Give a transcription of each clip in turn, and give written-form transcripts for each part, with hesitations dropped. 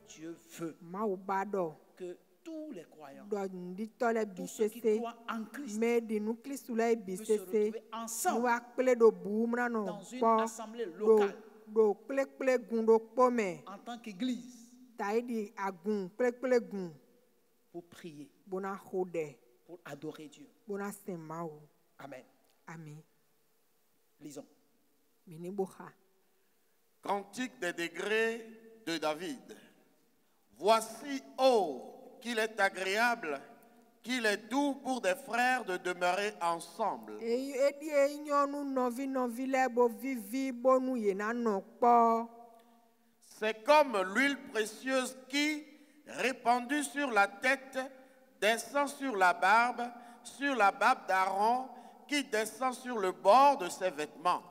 Dieu veut que tous les croyants, tous ceux qui croient en Christ, puissent se retrouver ensemble dans une assemblée locale en tant qu'église pour prier, pour adorer Dieu. Amen. Lisons. Cantique des degrés de David. Voici, oh, qu'il est agréable, qu'il est doux pour des frères de demeurer ensemble. C'est comme l'huile précieuse qui, répandue sur la tête, descend sur la barbe d'Aaron, qui descend sur le bord de ses vêtements.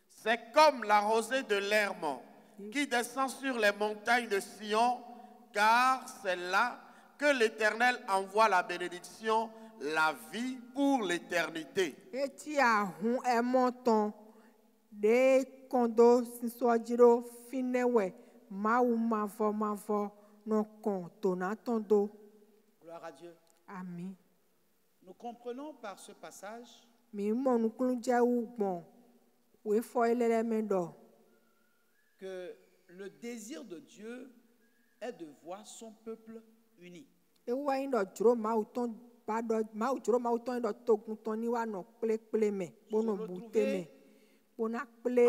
C'est comme la rosée de l'Hermon qui descend sur les montagnes de Sion, car c'est là que l'Éternel envoie la bénédiction, la vie pour l'éternité. Gloire à Dieu. Amen. Nous comprenons par ce passage que le désir de Dieu est de voir son peuple uni.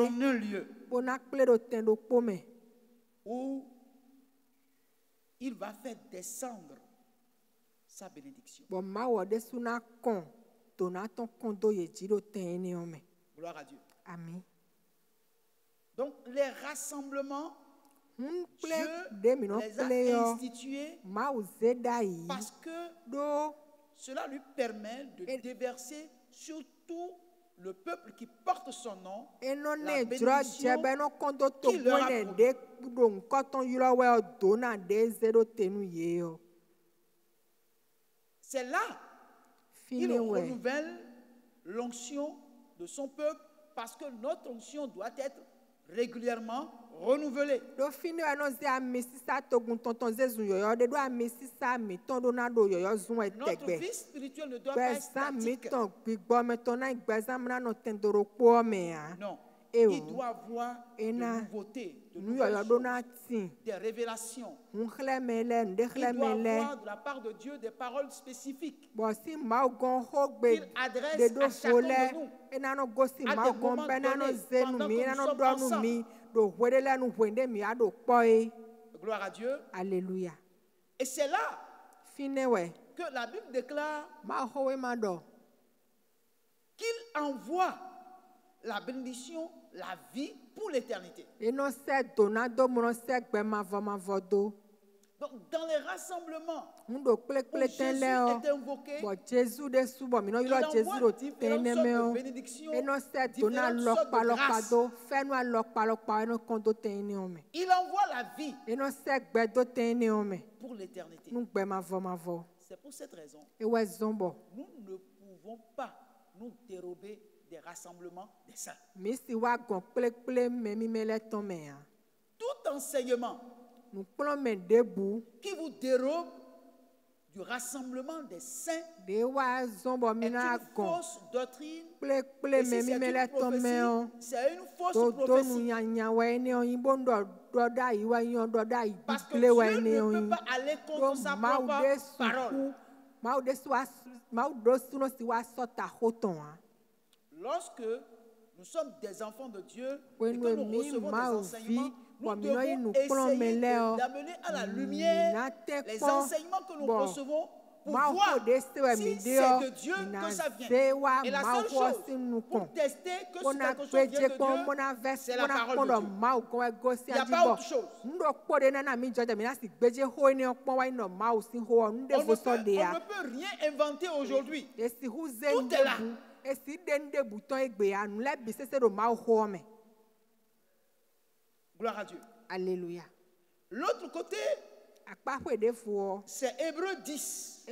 En un lieu où il va faire descendre sa bénédiction. Gloire à Dieu. Amen. Donc les rassemblements, Dieu les a institués parce que cela lui permet de déverser sur tout le peuple qui porte son nom la bénédiction qu'il leur a promis. C'est là qu'il renouvelle l'onction de son peuple parce que notre onction doit être régulièrement renouvelée. Notre vie spirituelle ne doit pas être statique. Non. Il doit avoir des nouveautés, de nouvelles choses, des révélations. Il doit avoir de la part de Dieu des paroles spécifiques qu'il adresse à chacun de nous à des moments donnés pendant que nous sommes ensemble. Gloire à Dieu. Alléluia. Et c'est là que la Bible déclare qu'il envoie la bénédiction, la vie pour l'éternité. Donc, dans les rassemblements où Jésus est invoqué, il envoie différentes sortes de bénédictions, différentes sortes de grâces. Il envoie la vie pour l'éternité. C'est pour cette raison que nous ne pouvons pas nous dérober des rassemblements des saints. Tout enseignement qui vous dérobe du rassemblement des saints est une fausse doctrine. Et si c'est une prophétie, c'est une fausse prophétie. Parce que Dieu ne peut pas aller contre sa propre parole. Lorsque nous sommes des enfants de Dieu et que nous recevons des enseignements, nous devons essayer d'amener à la lumière les enseignements que nous recevons pour voir si c'est de Dieu que ça vient. Et la seule chose pour tester que si quelque chose vient de Dieu, c'est la parole de Dieu. Il n'y a pas autre chose. On ne peut rien inventer aujourd'hui. Tout est là. Gloire à Dieu. Alléluia. L'autre côté, c'est Hébreux 10.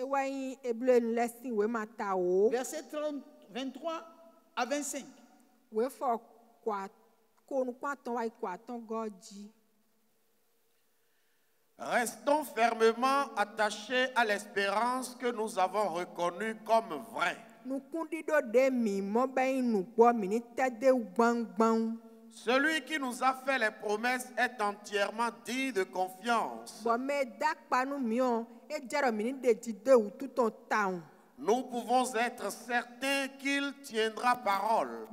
Verset 23 à 25. Restons fermement attachés à l'espérance que nous avons reconnue comme vraie. Celui qui nous a fait les promesses est entièrement digne de confiance. Nous pouvons être certains qu'il tiendra parole.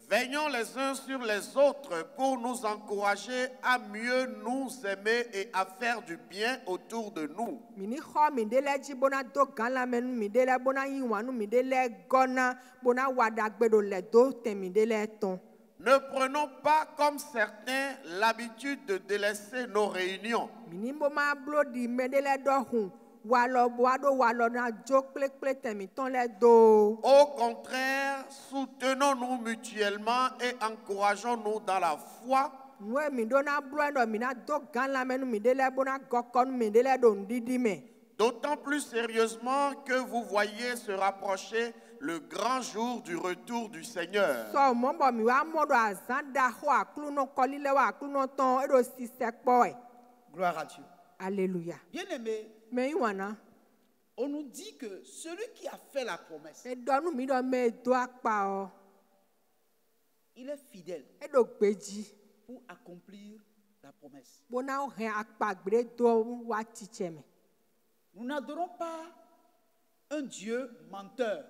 Veillons les uns sur les autres pour nous encourager à mieux nous aimer et à faire du bien autour de nous. Ne prenons pas comme certains l'habitude de délaisser nos réunions. Au contraire, soutenons-nous mutuellement et encourageons-nous dans la foi. D'autant plus sérieusement que vous voyez se rapprocher le grand jour du retour du Seigneur. Gloire à Dieu. Alléluia. Bien-aimé, on nous dit que celui qui a fait la promesse, il est fidèle pour accomplir la promesse. Nous n'adorons pas un Dieu menteur.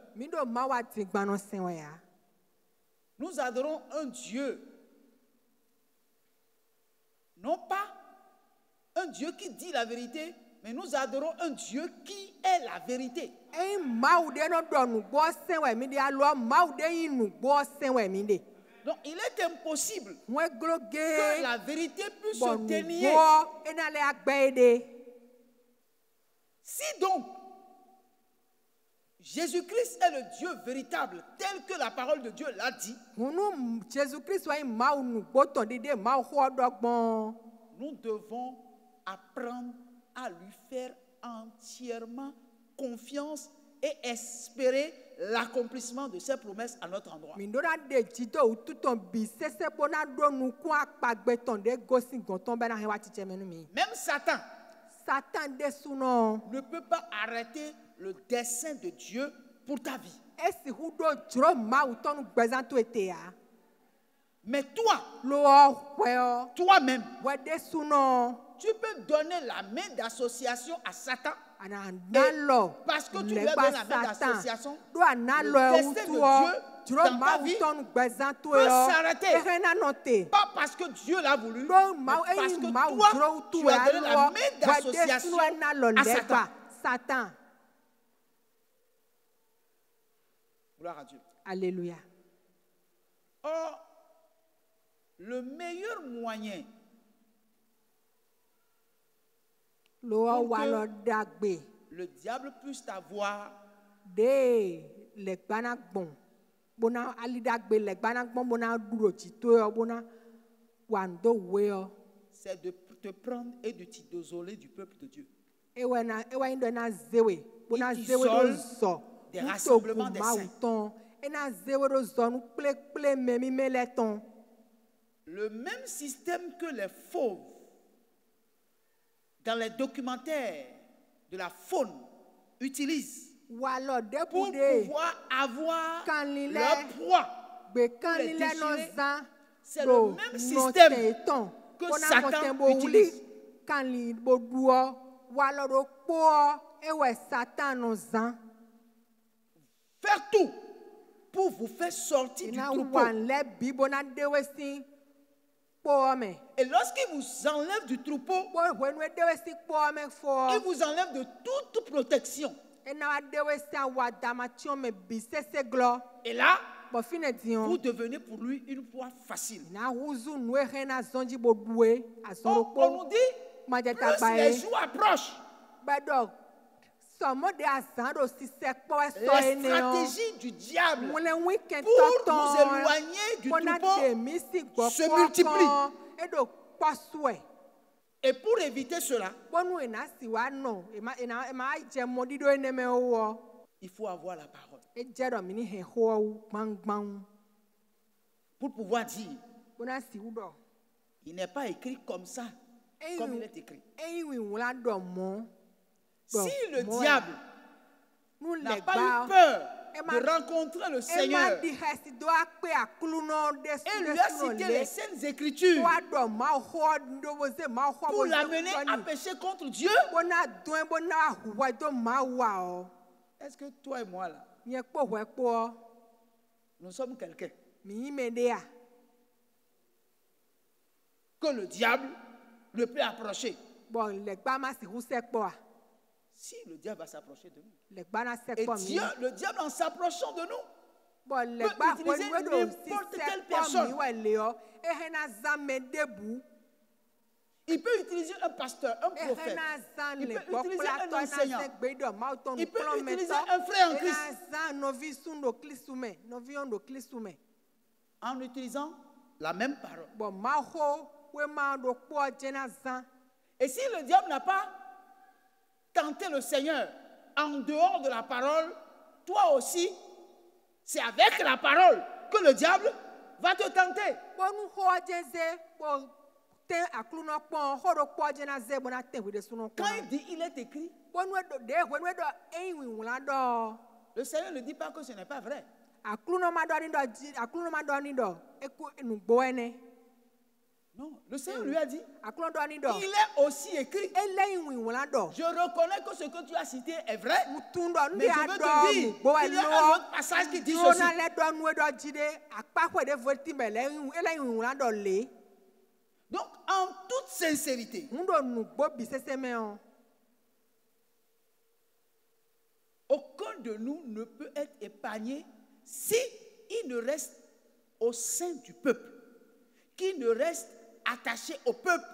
Nous adorons un Dieu, non pas un Dieu qui dit la vérité, mais nous adorons un Dieu qui est la vérité. Donc il est impossible que la vérité puisse se dénier. Si donc Jésus-Christ est le Dieu véritable, tel que la parole de Dieu l'a dit, nous devons apprendre à lui faire entièrement confiance et espérer l'accomplissement de ses promesses à notre endroit. Même Satan ne peut pas arrêter le dessein de Dieu pour ta vie. Mais toi-même, tu peux donner la main d'association à Satan. Parce que tu lui as donné la main d'association, le dessein de Dieu dans ta vie peut s'arrêter. Pas parce que Dieu l'a voulu, mais parce que toi, tu as donné la main d'association à Satan. Gloire à Dieu. Alléluia. Or, le meilleur moyen pour que le diable puisse t'avoir, c'est de te prendre et de t'isoler du peuple de Dieu. Il t'isole des rassemblements des saints. Le même système que les fauves dans les documentaires de la faune utilisent pour pouvoir avoir leur proie, les déchirer, c'est le même système que Satan utilise. Faire tout pour vous faire sortir du troupeau. Et lorsqu'il vous enlève du troupeau, il vous enlève de toute protection. Et là, vous devenez pour lui une proie facile. On nous dit, plus les jours approchent, les stratégies du diable pour nous éloigner du troupeau se multiplient. Et pour éviter cela, il faut avoir la parole. Pour pouvoir dire, il n'est pas écrit comme ça, comme il est écrit. Si le diable n'a pas eu peur de rencontrer le Seigneur et lui a cité les Saintes Écritures pour l'amener à pécher contre Dieu, est-ce que toi et moi là, nous sommes quelqu'un que le diable ne peut approcher? Si le diable va s'approcher de nous, et Dieu, le diable en s'approchant de nous, peut utiliser n'importe quelle personne. Il peut utiliser un pasteur, un prophète. Il peut utiliser un enseignant. Il peut utiliser un frère en Christ. En utilisant la même parole. Et si le diable n'a pas tenté le Seigneur en dehors de la parole, toi aussi, c'est avec la parole que le diable va te tenter. Quand il dit il est écrit, le Seigneur ne dit pas que ce n'est pas vrai. Non, le Seigneur lui a dit, il est aussi écrit. Je reconnais que ce que tu as cité est vrai, mais je veux te dire, il y a un autre passage qui dit ceci. Donc, en toute sincérité, aucun de nous ne peut être épargné si il ne reste au sein du peuple, qui ne reste attaché au peuple,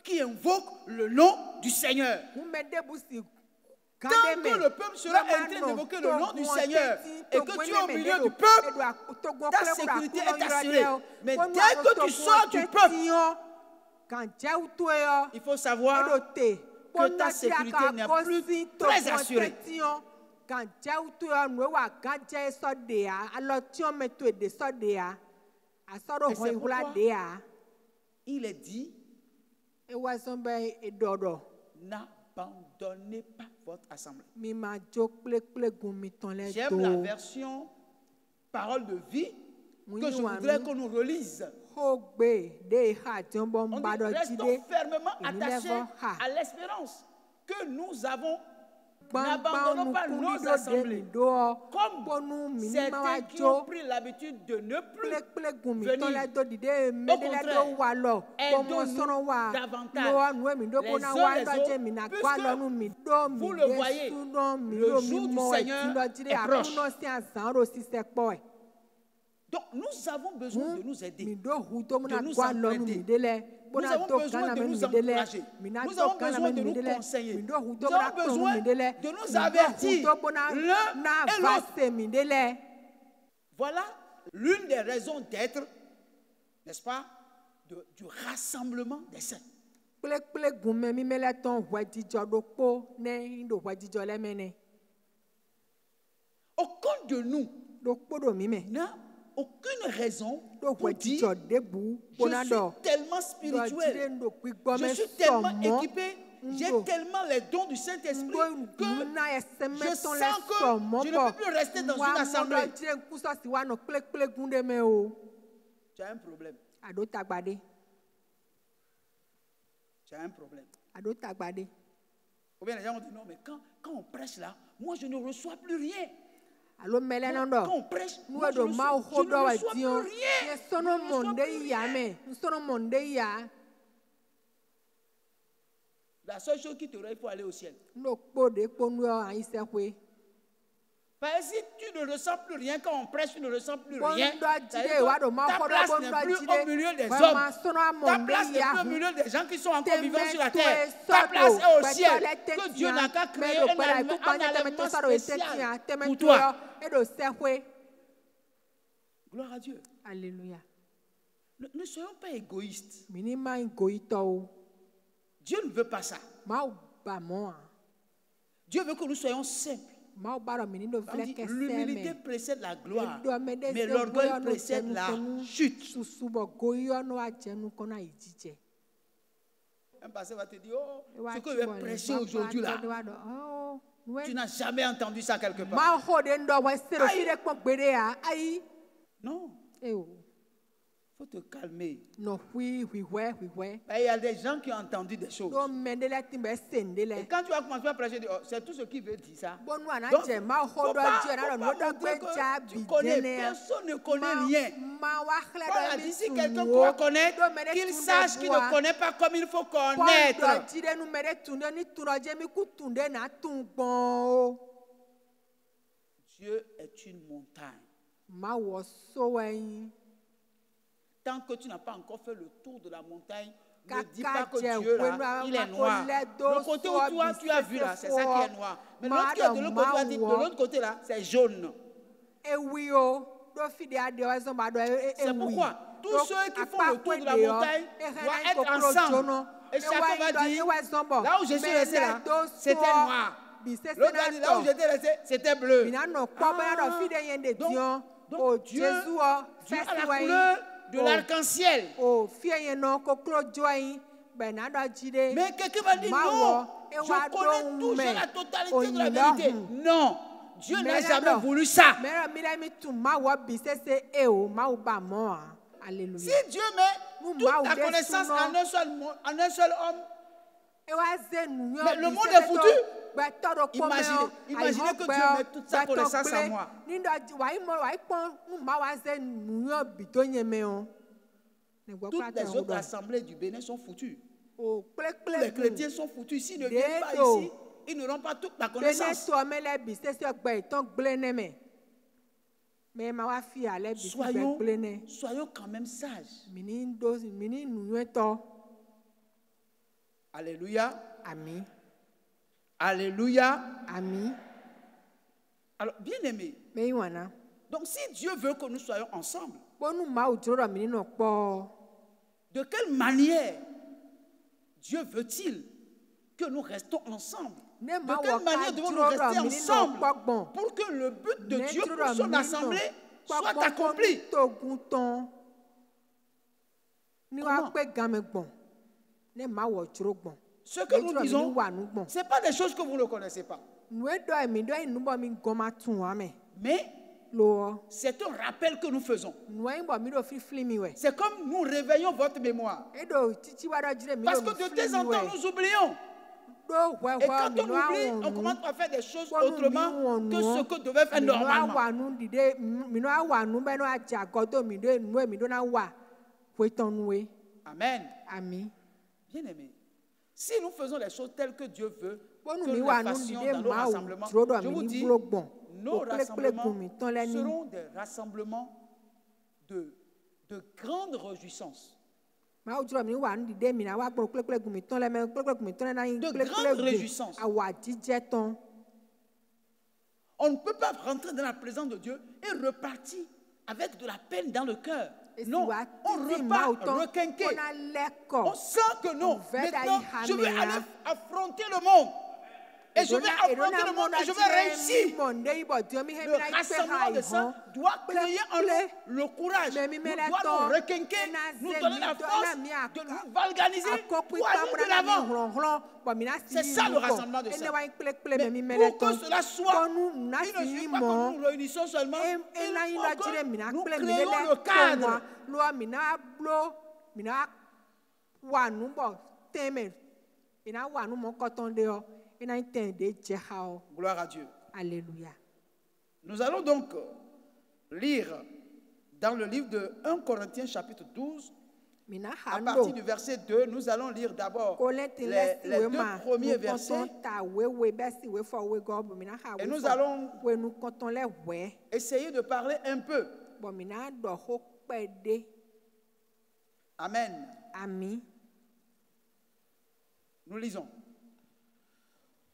qui invoque le nom du Seigneur. Tant que le peuple sera en train d'invoquer le nom du Seigneur et que tu es au milieu du peuple, ta sécurité est assurée. Mais dès que tu sors du peuple, il faut savoir que ta sécurité n'est plus très assurée. Et c'est pourquoi il est dit, n'abandonnez pas votre assemblée. J'aime la version parole de vie que je voudrais qu'on nous relise. On dit, restons fermement attachés à l'espérance que nous avons. N'abandonnons pas nos assemblées, comme certains qui ont pris l'habitude de ne plus venir. Au contraire, aidons-nous davantage les uns les autres, puisque vous le voyez, le jour du Seigneur est proche. Donc nous avons besoin de nous aider, de nous entraider. Nous avons besoin de nous encourager. Nous avons besoin de nous conseiller. Nous avons besoin de nous avertir l'un et l'autre. Voilà l'une des raisons d'être, n'est-ce pas, du rassemblement des saints. Aucun de nous n'a aucune raison pour dire je suis tellement spirituel, je suis tellement équipé, j'ai tellement les dons du Saint-Esprit que je sens que je ne peux plus rester dans une assemblée. Tu as un problème. Tu as un problème. Ou bien les gens vont dire non, mais quand on prêche là, moi je ne reçois plus rien. Quand on prêche, moi je ne reçois plus rien. La seule chose qui te reste, il faut aller au ciel. Parce que si tu ne ressens plus rien, quand on prêche, tu ne ressens plus rien. Ta place n'est plus au milieu des hommes. Ta place n'est plus au milieu des gens qui sont encore vivants sur la terre. Ta place est au ciel. Que Dieu n'a qu'à créer un élément spécial pour toi. Gloire à Dieu. Alléluia. Ne soyons pas égoïstes. Dieu ne veut pas ça. Dieu veut que nous soyons simples. L'humilité précède la gloire, mais l'orgueil précède la chute. Un pasteur va te dire, oh, ce que je vais prêcher aujourd'hui là, tu n'as jamais entendu ça quelque part. Aïe. Non. Il faut te calmer. Il y a des gens qui ont entendu des choses. Et quand tu vas commencer à prêcher, c'est tout ce qui veut dire ça. Donc, faut pas que tu connais. Personne ne connaît rien. Paul a dit, si quelqu'un croit connaître, qu'il sache qu'il ne connaît pas comme il faut connaître. Dieu est une montagne. Tant que tu n'as pas encore fait le tour de la montagne, ne dis pas que Dieu là, il est noir. Le côté où toi, tu as vu là, c'est ça qui est noir. Mais l'autre qui est de l'autre côté, va dire, de l'autre côté là, c'est jaune. C'est pourquoi tous ceux qui font le tour de la montagne doivent être ensemble. Et chacun va dire, là où je suis resté là, c'était noir. L'autre va dire, là où j'étais resté, c'était bleu. Donc Dieu a la couleur de l'arc-en-ciel. Mais quelqu'un va dire non, je connais toujours la totalité de la vérité. Non, Dieu n'a jamais voulu ça. Si Dieu met toute ta connaissance en un seul homme, mais le monde est foutu. Imaginez que Dieu met toute sa connaissance en moi. Toutes les autres assemblées du Bénin sont foutues. Tous les chrétiens sont foutus. S'ils ne viennent pas ici, ils n'auront pas toute la connaissance. Soyons quand même sages. Alléluia. Amen. Alléluia. Amen. Alors, bien aimé. Donc, si Dieu veut que nous soyons ensemble, de quelle manière Dieu veut-il que nous restons ensemble? De quelle manière devons-nous rester ensemble pour que le but de Dieu pour son assemblée soit accompli? Comment? Ce que nous disons, ce n'est pas des choses que vous ne connaissez pas. Mais c'est un rappel que nous faisons. C'est comme nous réveillons votre mémoire. Parce que de temps en temps, nous oublions. Et quand on oublie, on commence à faire des choses autrement que ce que devait faire normalement. Amen. Amen. Bien aimé. Si nous faisons les choses telles que Dieu veut que nous les fassions dans nos rassemblements, je vous dis, nos rassemblements seront des rassemblements de grande réjouissance. De grande réjouissance. On ne peut pas rentrer dans la présence de Dieu et repartir avec de la peine dans le cœur. Non, on repart requinqué. On sent que non. Maintenant, je vais aller affronter le monde. Et je vais affronter le monde et je vais réussir. Le rassemblement de ça doit créer en nous le courage. Nous doit nous requinquer, nous donner la force de nous organiser pour aller de l'avant. C'est ça le rassemblement de ça. Mais pour que cela soit, il ne suffit pas que nous nous réunissons seulement. Il faut que nous créons le cadre. Gloire à Dieu. Alléluia. Nous allons donc lire dans le livre de 1 Corinthiens chapitre 12, à partir du verset 2, nous allons lire d'abord les deux premiers versets et nous allons essayer de parler un peu. Amen. Amen. Nous lisons.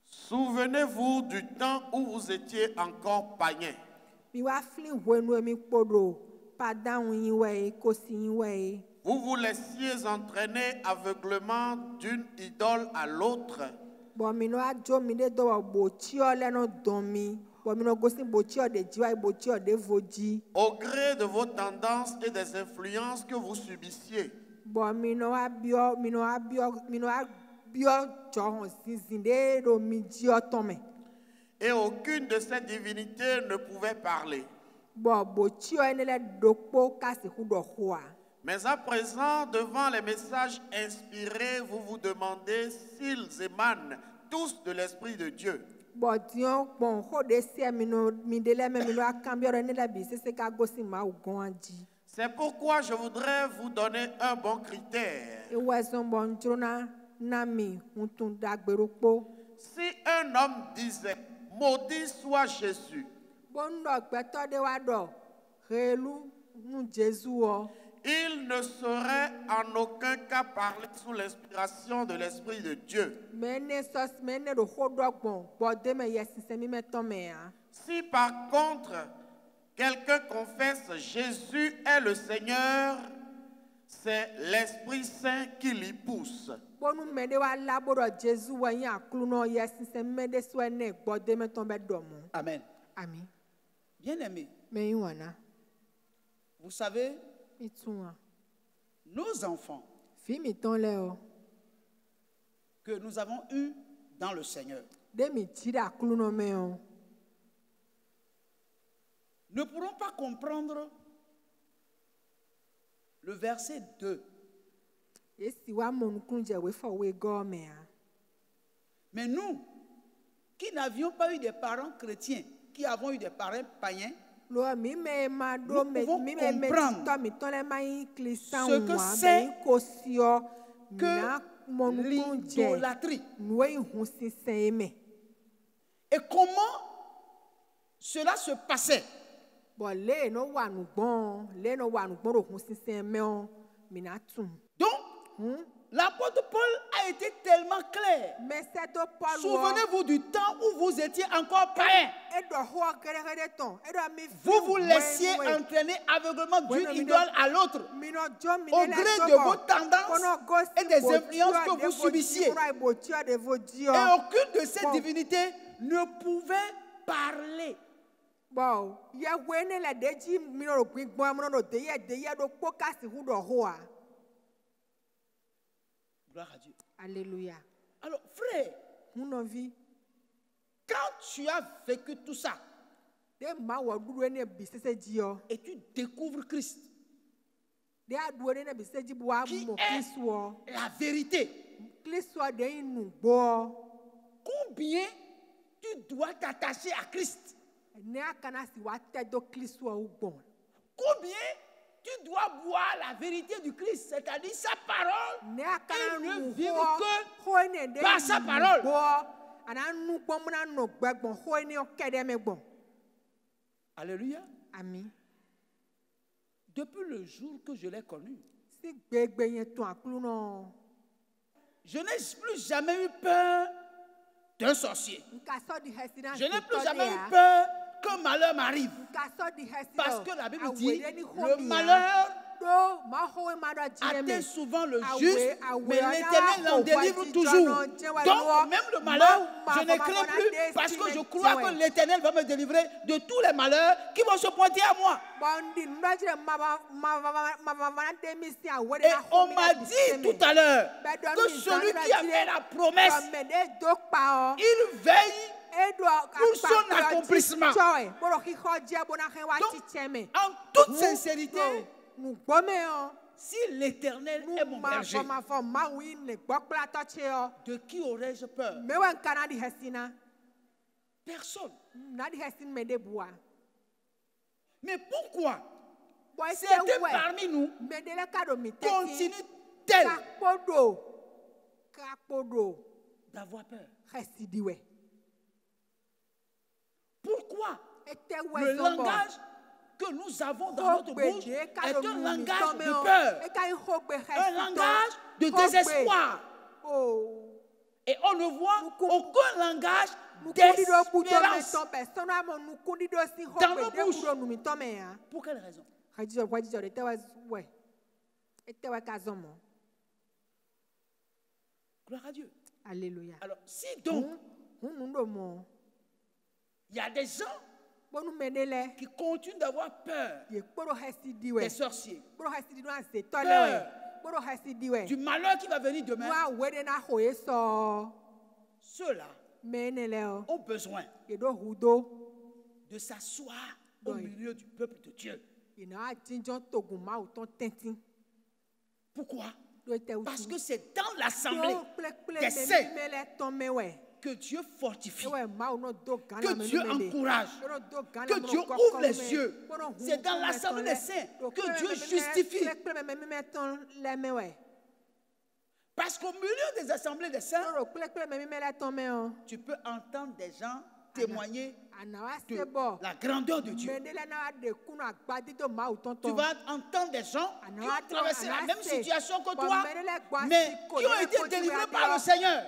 Souvenez-vous du temps où vous étiez encore païens. vous vous laissiez entraîner aveuglement d'une idole à l'autre. Au gré de vos tendances et des influences que vous subissiez. Et aucune de ces divinités ne pouvait parler. Mais à présent, devant les messages inspirés, vous vous demandez s'ils émanent tous de l'Esprit de Dieu. C'est pourquoi je voudrais vous donner un bon critère. Si un homme disait, maudit soit Jésus, il ne saurait en aucun cas parler sous l'inspiration de l'Esprit de Dieu. Si par contre, quelqu'un confesse Jésus est le Seigneur, c'est l'Esprit Saint qui l'y pousse. Amen. Amen. Bien-aimés, vous savez, nos enfants que nous avons eus dans le Seigneur ne pourront pas comprendre le verset 2. Mais nous, qui n'avions pas eu des parents chrétiens, qui avons eu des parents païens, nous pouvons comprendre ce que c'est que l'idolâtrie. Et comment cela se passait. Donc, l'apôtre Paul a été tellement clair. Souvenez-vous du temps où vous étiez encore païen. Vous vous laissiez entraîner aveuglement d'une idole à l'autre, au gré de vos tendances et des influences que vous subissiez. Et aucune de ces divinités ne pouvait parler. Gloire à Dieu. Alléluia. Alors, frère, quand tu as vécu tout ça, et tu découvres Christ, qui est la vérité, combien tu dois t'attacher à Christ? Combien tu dois voir la vérité du Christ, c'est-à-dire sa parole, et ne vivre que par sa parole. Alléluia. Amen. Depuis le jour que je l'ai connu, je n'ai plus jamais eu peur d'un sorcier. Je n'ai plus jamais eu peur qu'un malheur m'arrive. Parce que la Bible dit, le malheur atteint souvent le juste, mais l'Éternel l'en délivre toujours. Donc, même le malheur, je ne crains plus parce que je crois que l'Éternel va me délivrer de tous les malheurs qui vont se pointer à moi. Et on m'a dit tout à l'heure que celui qui a fait la promesse, il veille pour son accomplissement. Donc, en toute sincérité, si l'Éternel est mon berger, de qui aurais-je peur? Personne. Mais pourquoi certains parmi nous continuent-elles d'avoir peur? Pourquoi le langage que nous avons dans notre bouche est un langage de peur, un langage de désespoir? Et on ne voit aucun langage d'espérance dans nos bouches. Pour quelle raison? Gloire à Dieu. Alléluia. Alors, si donc, il y a des gens qui continuent d'avoir peur des sorciers, peur du malheur qui va venir demain, ceux-là ont besoin de s'asseoir au milieu du peuple de Dieu. Pourquoi? Parce que c'est dans l'assemblée des saints que Dieu fortifie, que Dieu encourage, que Dieu ouvre les yeux. C'est dans l'assemblée des saints que Dieu justifie. Parce qu'au milieu des assemblées des saints, tu peux entendre des gens témoigner de la grandeur de Dieu. Tu vas entendre des gens qui ont traversé la même situation que toi, mais qui ont été délivrés par le Seigneur.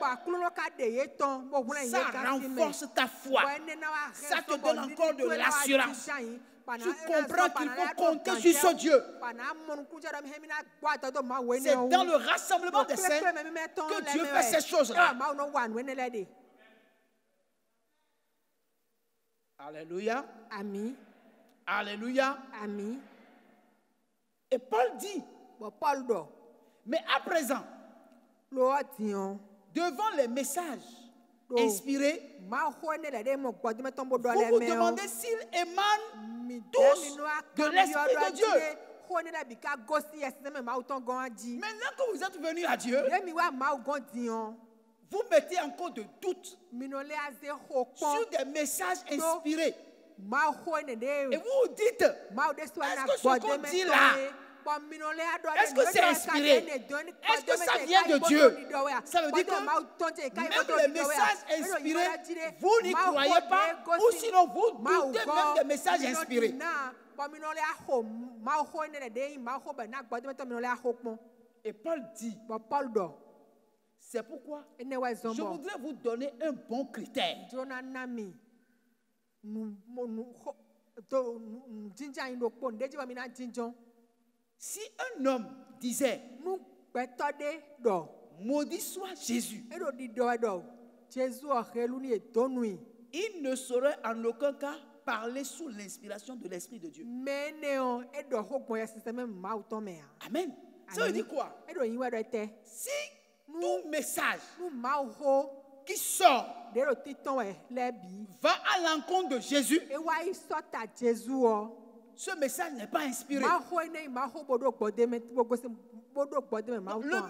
Ça renforce ta foi. Ça te donne encore de l'assurance. Tu comprends qu'il faut compter sur ce Dieu. C'est dans le rassemblement des saints que Dieu fait ces choses-là. Alléluia. Amen. Alléluia. Amen. Et Paul dit, mais à présent, devant les messages inspirés, vous vous demandez s'ils émanent tous de l'Esprit de Dieu. Maintenant que vous êtes venus à Dieu, vous mettez encore de doutes sur des messages inspirés. Et vous vous dites, est-ce que ce qu'on dit là, est-ce que c'est inspiré? Est-ce que ça vient de Dieu? Ça veut dire que même les messages inspirés, vous n'y croyez pas, ou sinon vous doutez même des messages inspirés. Et Paul dit, c'est pourquoi je voudrais vous donner un bon critère. Si un homme disait, maudit soit Jésus, il ne saurait en aucun cas parler sous l'inspiration de l'Esprit de Dieu. Amen. Ça veut dire quoi? Si tout message qui sort va à l'encontre de Jésus, ce message n'est pas inspiré. Le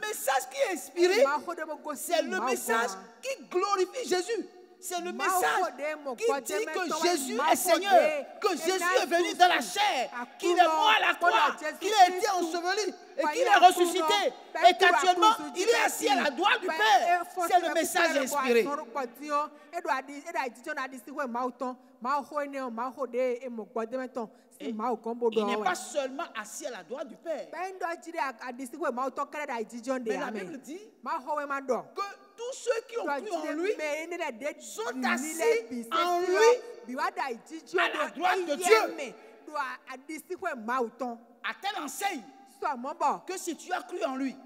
message qui est inspiré, c'est le message qui glorifie Jésus. C'est le message qui dit que Jésus est Seigneur, que Jésus est venu dans la chair, qu'il est mort à la croix, qu'il a été enseveli et qu'il est ressuscité. Et qu'actuellement, il est assis à la droite du Père. C'est le message inspiré. Et il n'est pas seulement assis à la droite du Père. Mais la Bible dit que tous ceux qui ont cru en lui sont assis en lui à la droite de Dieu. À telle enseigne que si tu as cru en lui,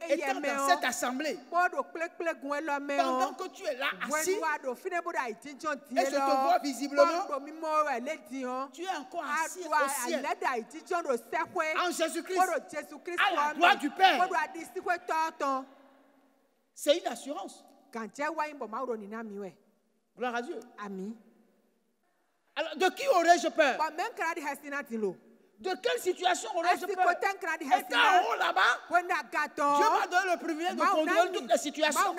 étant dans cette assemblée, pendant que tu es là assis, et je te vois visiblement, tu es encore assis au ciel, en Jésus-Christ, à la droite du Père. C'est une assurance. Gloire à Dieu. Amen. Alors, de qui aurais-je peur? De quelle situation aurais-je peur? Étant en haut là-bas, Dieu m'a donné le privilège de contrôler toutes les situations.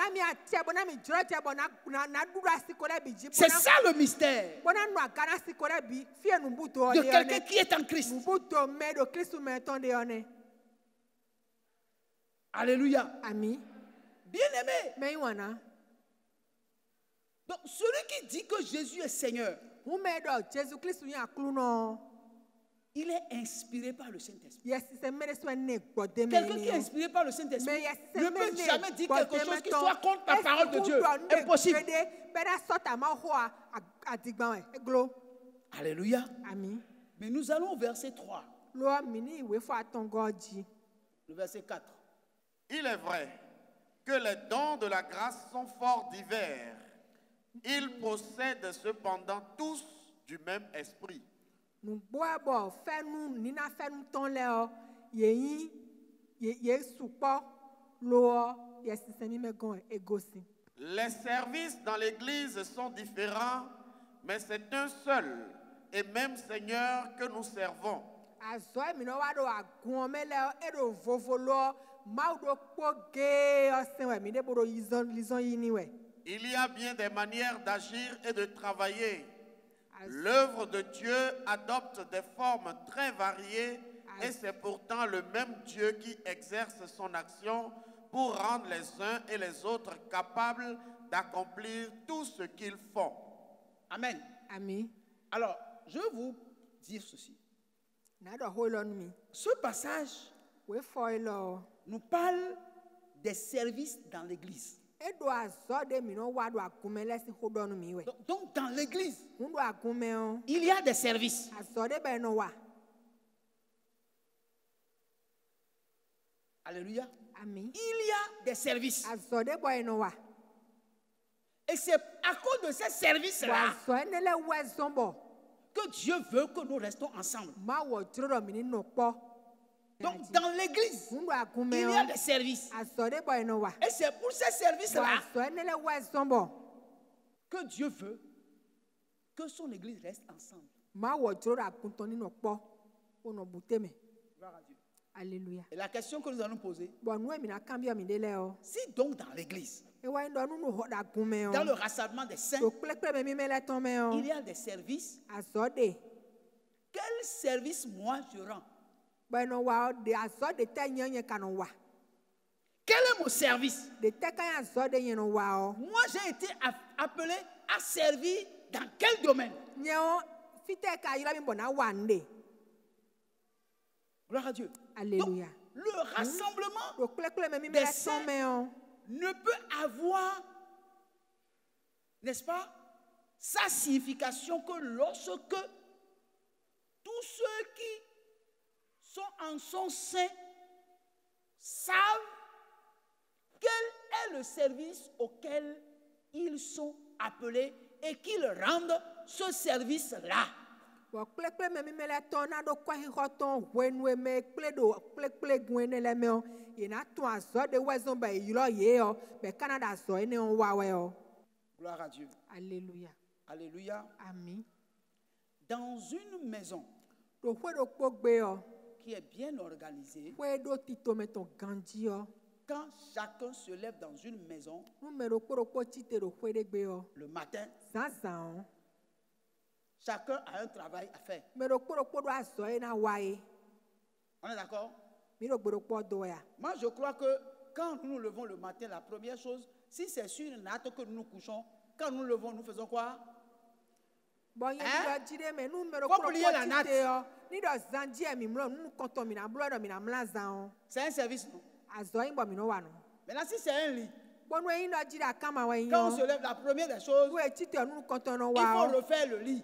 C'est ça le mystère de quelqu'un qui est en Christ. Alléluia. Amen. Bien-aimé. Donc, celui qui dit que Jésus est Seigneur, il est inspiré par le Saint-Esprit. Quelqu'un qui est inspiré par le Saint-Esprit ne peut jamais dire quelque chose qui soit contre la parole de Dieu. Impossible. Alléluia. Amen. Mais nous allons au verset 3. Le verset 4. Il est vrai que les dons de la grâce sont fort divers. Ils possèdent cependant tous du même esprit. Les services dans l'église sont différents, mais c'est un seul et même Seigneur que nous servons. Il y a bien des manières d'agir et de travailler. L'œuvre de Dieu adopte des formes très variées et c'est pourtant le même Dieu qui exerce son action pour rendre les uns et les autres capables d'accomplir tout ce qu'ils font. Amen. Amen. Alors, je vais vous dire ceci. Ce passage nous parle des services dans l'église. Donc, dans l'église, il y a des services. Alléluia. Amen. Il y a des services. Et c'est à cause de ces services-là que Dieu veut que nous restons ensemble. Donc, dans l'église, il y a des services. Et c'est pour ces services-là que Dieu veut que son église reste ensemble. Gloire à Dieu. Alléluia. Et la question que nous allons poser, si donc dans l'église, dans le rassemblement des saints, il y a des services, quel service moi je rends? Quel est mon service? Moi j'ai été appelé à servir dans quel domaine? Gloire à Dieu. Alléluia. Donc, le rassemblement des saints ne peut avoir, n'est-ce pas, sa signification que lorsque tous ceux qui sont en son sein savent quel est le service auquel ils sont appelés et qu'ils rendent ce service-là. Gloire à Dieu. Alléluia. Alléluia. Amen. Dans une maison qui est bien organisée, quand chacun se lève dans une maison le matin, chacun a un travail à faire. On est d'accord? Moi, je crois que quand nous nous levons le matin, la première chose, si c'est sur une natte que nous nous couchons, quand nous nous levons, nous faisons quoi? Faut plier la natte. C'est un service, non? Maintenant, si c'est un lit, quand on se lève, la première des choses, il faut refaire le lit.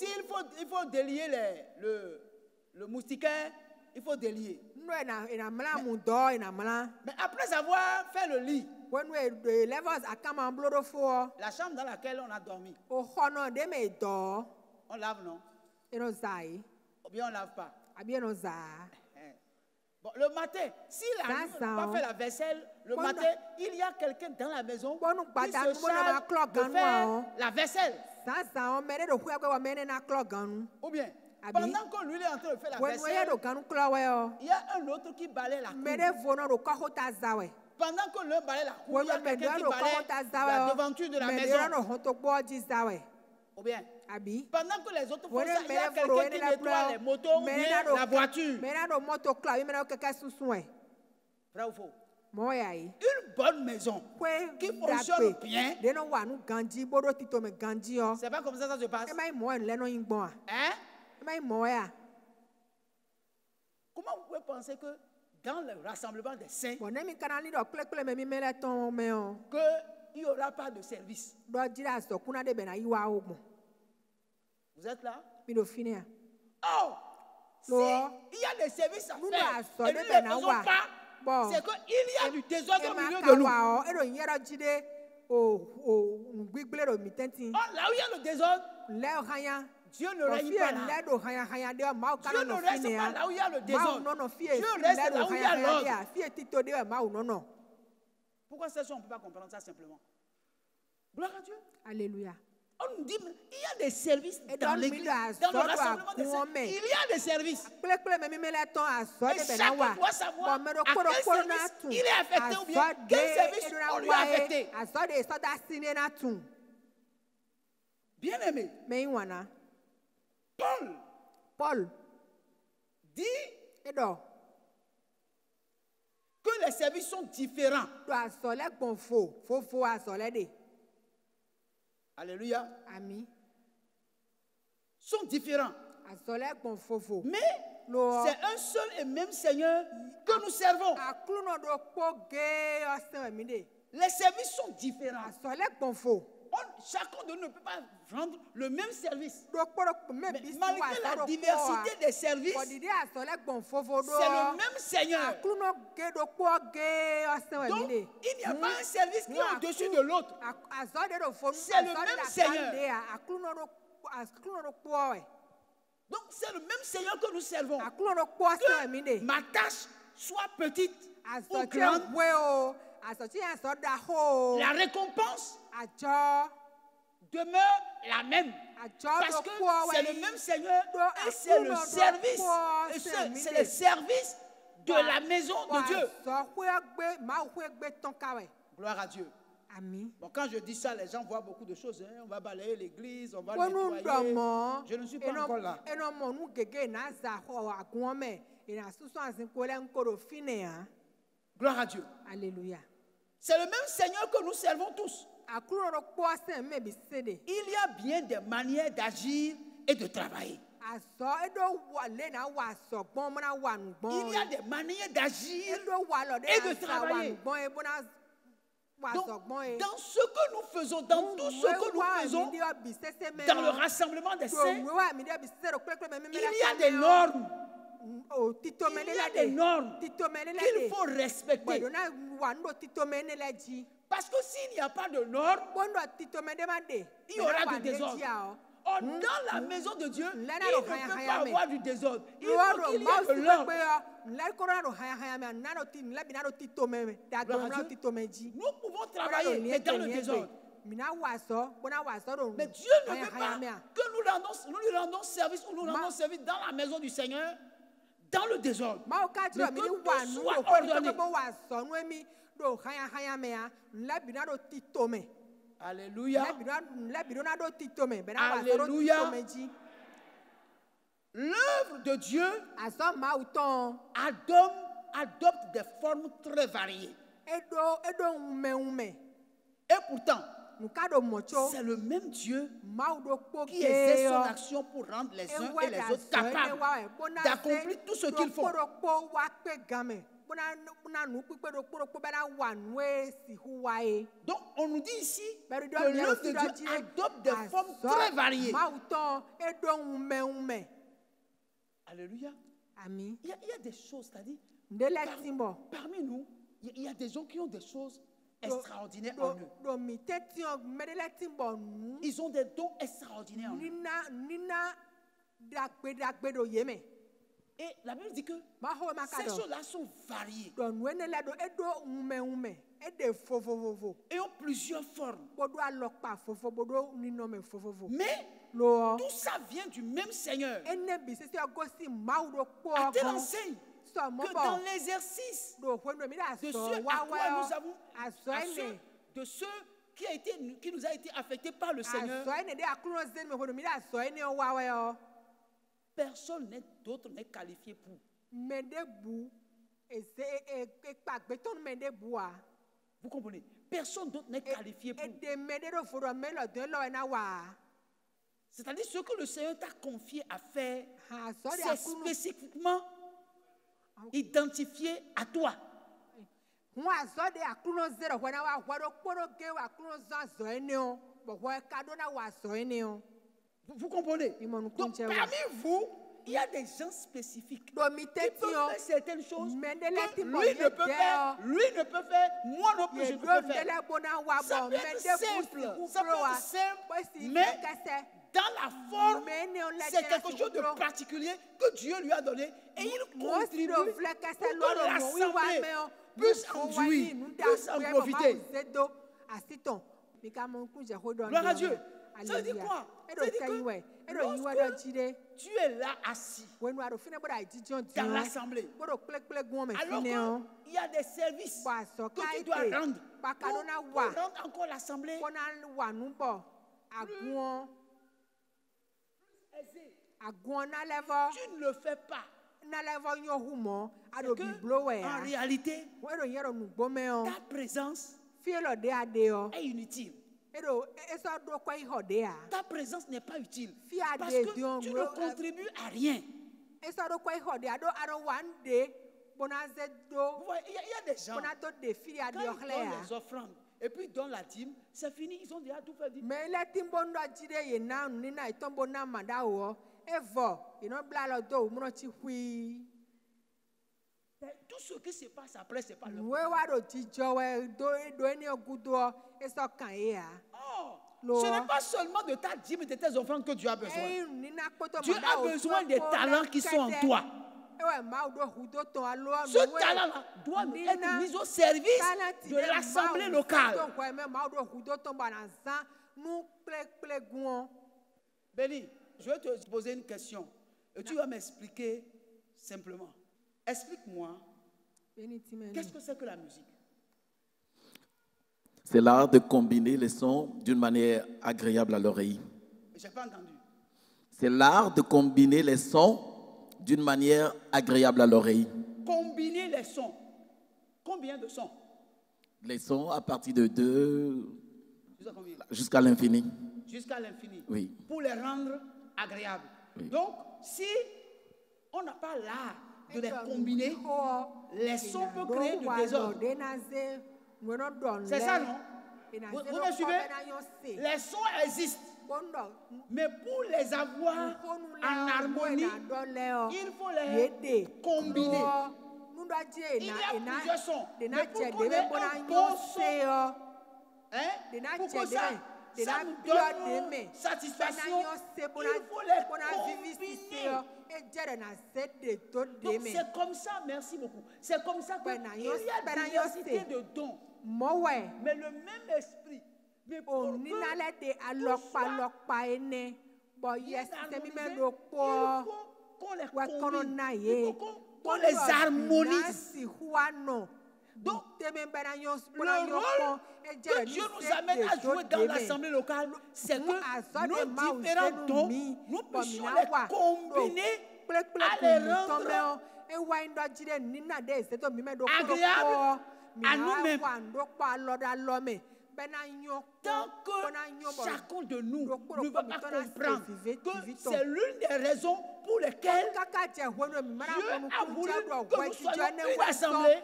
Il faut délier le moustiquaire, il faut délier. Mais après avoir fait le lit, la chambre dans laquelle on a dormi, on lave, non? Ou bien on ne lave pas. Bon, le matin, si la nuit n'a pas fait la vaisselle, le matin, il y a quelqu'un dans la maison qui se charge de faire la vaisselle. Ou bien, pendant que lui est en train de faire la vaisselle, il y a un autre qui balaye la cour. Pendant que l'un balaye la cour, il y a quelqu'un qui balaye la devanture de la maison. Ou bien, pendant que les autres font ça, il y a quelqu'un qui nettoie les motos ou bien la voiture. Vrai ou faux? Une bonne maison qui fonctionne bien, c'est pas comme ça se passe. Hein? Comment vous pouvez penser que dans le rassemblement des saints, qu'il n'y aura pas de service? Vous êtes là? Oh! S'il y a des services à faire et nous ne les faisons pas, c'est qu'il y a du désordre au milieu de nous. Là où il y a le désordre, Dieu ne règne pas là. Dieu ne reste pas là où il y a le désordre. Dieu reste là où il y a l'ordre. Pourquoi c'est ça, on ne peut pas comprendre ça simplement? Gloire à Dieu. Alléluia. On nous dit, il y a des services dans l'église, dans le rassemblement des saints. Il y a des services. Et chacun doit savoir à quel service il est affecté ou bien quel service on lui a affecté. Bien aimé. Paul dit que les services sont différents. Alléluia. Amen. Sont différents. Mais c'est un seul et même Seigneur que nous servons. Les services sont différents. Chacun de nous ne peut pas rendre le même service. Mais malgré la diversité des services, c'est le même Seigneur. Donc, il n'y a pas un service qui est au-dessus de l'autre. C'est le même Seigneur. Donc, c'est le même Seigneur que nous servons. Que ma tâche soit petite ou grande, la récompense demeure la même. Parce que c'est le même Seigneur et c'est le service. C'est le service de la maison de Dieu. Gloire à Dieu. Amen. Bon, quand je dis ça, les gens voient beaucoup de choses. Hein. On va balayer l'église, on va nettoyer. Je ne suis pas encore là. Gloire à Dieu. Alléluia. C'est le même Seigneur que nous servons tous. Il y a bien des manières d'agir et de travailler. Il y a des manières d'agir et de travailler. Donc, dans ce que nous faisons, dans tout ce que nous faisons, dans le rassemblement des saints, il y a des normes. Il y a des normes qu'il faut respecter. Parce que s'il n'y a pas de normes, il y aura du désordre. Or, dans la maison de Dieu, il ne peut pas avoir du désordre. Il faut qu'il y ait de l'ordre. Nous pouvons travailler, mais dans le désordre. Mais Dieu ne veut pas que nous lui rendons service ou nous rendons service dans la maison du Seigneur, dans le désordre. Mais que tout soit ordonné. Alléluia. Alléluia. L'œuvre de Dieu adopte des formes très variées. Et pourtant, c'est le même Dieu qui exerce son action pour rendre les uns et les autres capables d'accomplir tout ce qu'il faut. Donc, on nous dit ici que l'œuvre de Dieu adopte des formes très variées. Alléluia. Amen. Il y a des choses, c'est-à-dire, parmi nous, il y a des gens qui ont des choses extraordinaires en eux. Ils ont des dons extraordinaires en eux. Et la Bible dit que ces choses-là sont variées et ont plusieurs formes. Mais tout ça vient du même Seigneur. À telle enseigne que dans l'exercice de ceux à quoi nous avons, de ceux qui nous a été affectés par le Seigneur, personne d'autre n'est qualifié pour. Vous comprenez? Personne d'autre n'est qualifié pour. C'est-à-dire ce que le Seigneur t'a confié à faire, c'est spécifiquement identifié à toi. Vous comprenez? Donc, parmi vous, il y a des gens spécifiques qui peuvent faire certaines choses que lui ne peut faire, moi non plus je ne peux faire. Ça peut être simple, mais dans la forme, c'est quelque chose de particulier que Dieu lui a donné et il contribue pour que l'assemblée puisse en jouir, puisse en profiter. Gloire à Dieu. Ça veut dire quoi? Ça veut dire que lorsque tu es là assis dans l'assemblée, alors qu'il y a des services que tu dois rendre pour rendre encore l'assemblée tu ne le fais pas. En réalité, ta présence est inutile. Ta présence n'est pas utile parce que tu ne contribues à rien. Il y a des gens, quand ils donnent les offrandes et puis ils donnent la dîme, c'est fini, ils ont déjà tout fait. Tout ce qui se passe après, c'est pas le ce n'est pas seulement de ta dîme et de tes offrandes que Dieu a besoin. Dieu a besoin des talents qui sont en toi. Ce talent-là doit être mis au service de l'assemblée locale. Béni, je vais te poser une question et tu vas m'expliquer simplement. Explique-moi, qu'est-ce que c'est que la musique? C'est l'art de combiner les sons d'une manière agréable à l'oreille. Je n'ai pas entendu. C'est l'art de combiner les sons d'une manière agréable à l'oreille. Combiner les sons. Combien de sons? Les sons à partir de 2 jusqu'à l'infini. Jusqu'à l'infini. Oui. Pour les rendre agréables. Oui. Donc, si on n'a pas l'art de les combiner, les sons peuvent créer du désordre. C'est ça, non? Vous me suivez? Les sons existent. Mais pour les avoir en harmonie, il faut les combiner. Il y a plusieurs sons. Mais pour qu'on ait un bon son, pour que ça nous donne satisfaction, il faut les combiner. Donc c'est comme ça, merci beaucoup. C'est comme ça qu'il y a diversité de dons. Mais le même esprit. Mais pour que tout soit, il faut qu'on les combine. Il faut qu'on les harmonise. Donc, le rôle que Dieu nous amène à jouer dans l'assemblée locale, c'est que nos différents dons, nous puissions les combiner à les rendre agréables à nous-mêmes. Tant que chacun de nous ne va pas comprendre que c'est l'une des raisons pour lesquelles Dieu a voulu que nous soyons une assemblée,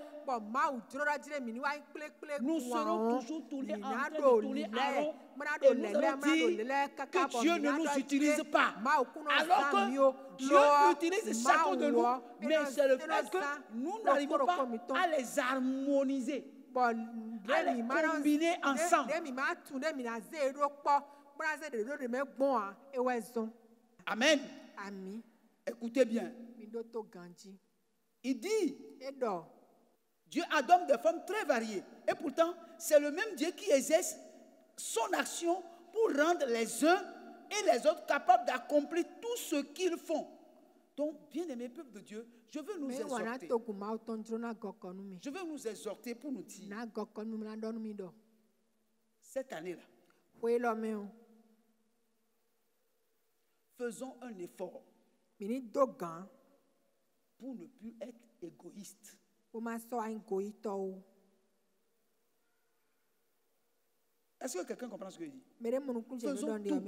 nous serons toujours tournés en train de tourner en rond et nous allons dire que Dieu ne nous utilise pas. Alors que Dieu utilise chacun de nous, mais c'est le fait que nous n'arrivons pas à les harmoniser, à les combiner ensemble. Amen. Écoutez bien. Il dit, Dieu adopte des formes très variées. Et pourtant, c'est le même Dieu qui exerce son action pour rendre les uns et les autres capables d'accomplir tout ce qu'ils font. Donc, bien-aimés peuple de Dieu, je veux nous exhorter. Je veux nous exhorter pour nous dire, cette année-là, faisons un effort pour ne plus être égoïste. Est-ce que quelqu'un comprend ce que je dis? Faisons tout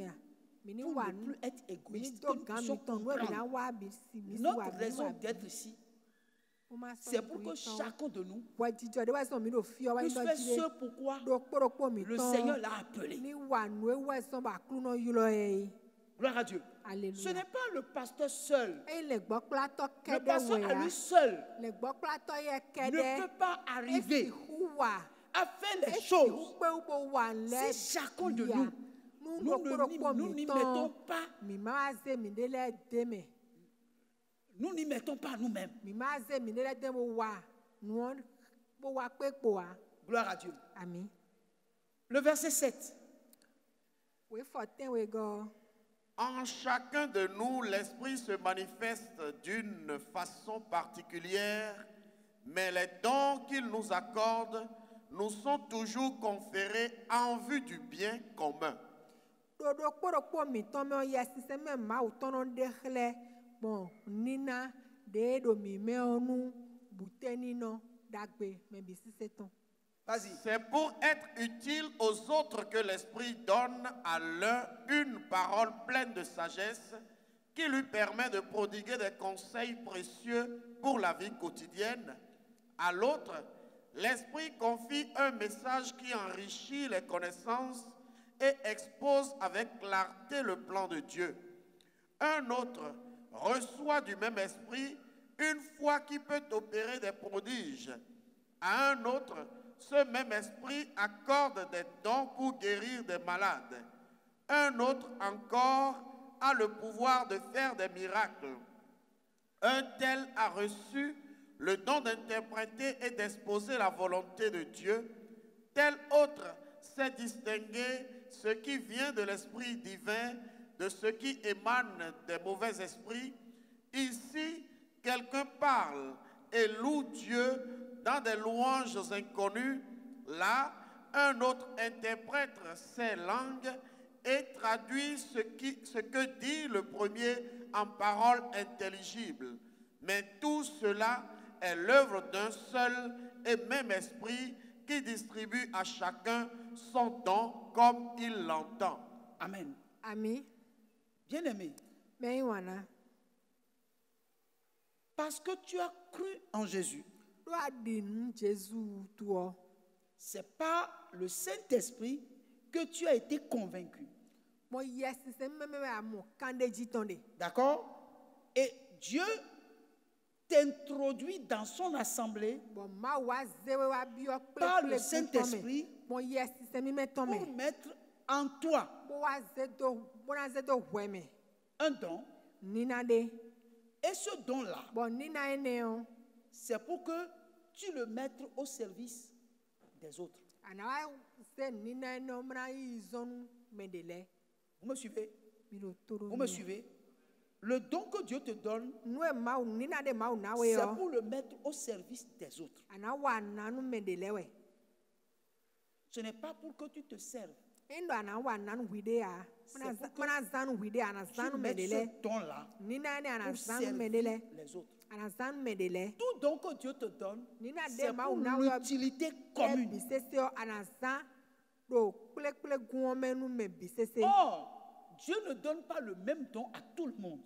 pour ne plus être égoïste. Notre raison d'être ici, c'est pour que chacun de nous puisse faire ce pourquoi le Seigneur l'a appelé. Gloire à Dieu. Alléluia. Ce n'est pas le pasteur seul. Le pasteur pasteur à lui seul ne ne peut pas arriver à faire les choses si chacun de nous n'y mettons pas. Nous n'y mettons pas nous-mêmes. Gloire à Dieu. Amen. Le verset 7. En chacun de nous, l'Esprit se manifeste d'une façon particulière, mais les dons qu'il nous accorde nous sont toujours conférés en vue du bien commun. C'est pour être utile aux autres que l'Esprit donne à l'un une parole pleine de sagesse qui lui permet de prodiguer des conseils précieux pour la vie quotidienne. À l'autre, l'Esprit confie un message qui enrichit les connaissances et expose avec clarté le plan de Dieu. Un autre reçoit du même Esprit une foi qui peut opérer des prodiges. À un autre, ce même esprit accorde des dons pour guérir des malades. Un autre encore a le pouvoir de faire des miracles. Un tel a reçu le don d'interpréter et d'exposer la volonté de Dieu. Tel autre sait distinguer ce qui vient de l'esprit divin de ce qui émane des mauvais esprits. Ici, quelqu'un parle et loue Dieu dans des louanges inconnues. Là, un autre interprète ces langues et traduit ce que dit le premier en paroles intelligibles. Mais tout cela est l'œuvre d'un seul et même esprit qui distribue à chacun son don comme il l'entend. Amen. Amen. Bien-aimé, parce que tu as cru en Jésus, c'est par le Saint-Esprit que tu as été convaincu. D'accord? Et Dieu t'introduit dans son assemblée par le Saint-Esprit pour mettre en toi un don. Et ce don-là, c'est pour que tu le mettes au service des autres. Vous me suivez? Vous me suivez? Le don que Dieu te donne, c'est pour le mettre au service des autres. Ce n'est pas pour que tu te serves. C'est pour que tu mettes ce don-là pour servir les autres. Tout don que Dieu te donne, c'est pour l'utilité commune. Or, Dieu ne donne pas le même don à tout le monde.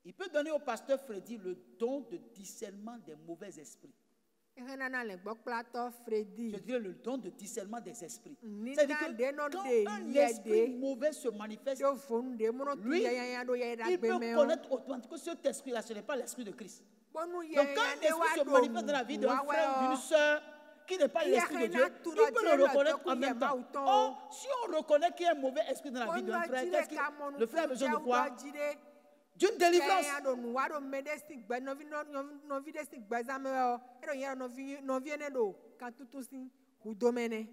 Il peut donner au pasteur Freddy le don de discernement des mauvais esprits. Je dirais le don de discernement des esprits. C'est-à-dire que quand un esprit mauvais se manifeste, lui, il peut connaître automatiquement que cet esprit-là, ce n'est pas l'esprit de Christ. Donc quand un esprit se manifeste dans la vie d'un frère ou d'une soeur qui n'est pas l'esprit de Dieu, il peut le reconnaître en même temps. Or, si on reconnaît qu'il y a un mauvais esprit dans la vie d'un frère, le frère a besoin de quoi? D'une délivrance.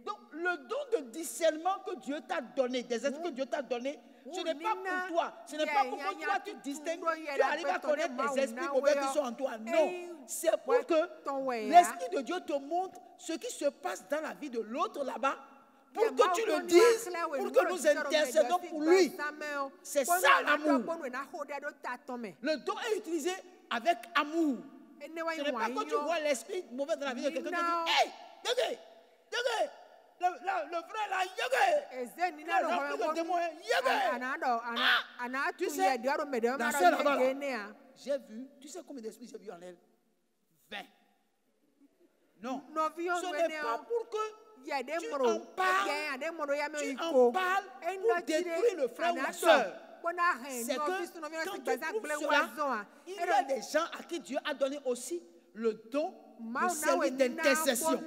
Donc, le don de discernement que Dieu t'a donné, des esprits que Dieu t'a donné, ce n'est pas pour toi. Ce n'est pas pour que toi tu distingues, tu arrives à connaître les esprits mauvais qui sont en toi. Non, c'est pour que l'Esprit de Dieu te montre ce qui se passe dans la vie de l'autre là-bas, pour que tu le dises, pour que nous intercédons pour lui. C'est ça l'amour. Le don est utilisé avec amour. Ce n'est pas quand tu vois l'esprit mauvais dans la vie de quelqu'un, tu dis, hey, Yogé, le frère là, Yogé, le rempli de démons, Yogé. Tu sais, la sœur là-bas, j'ai vu, tu sais combien d'esprits j'ai vu en elle? 20. Non, ce n'est pas pour que en parles pour détruire le frère ou la soeur. C'est que quand tu trouves cela, il y a des gens à qui Dieu a donné aussi le don de service d'intercession.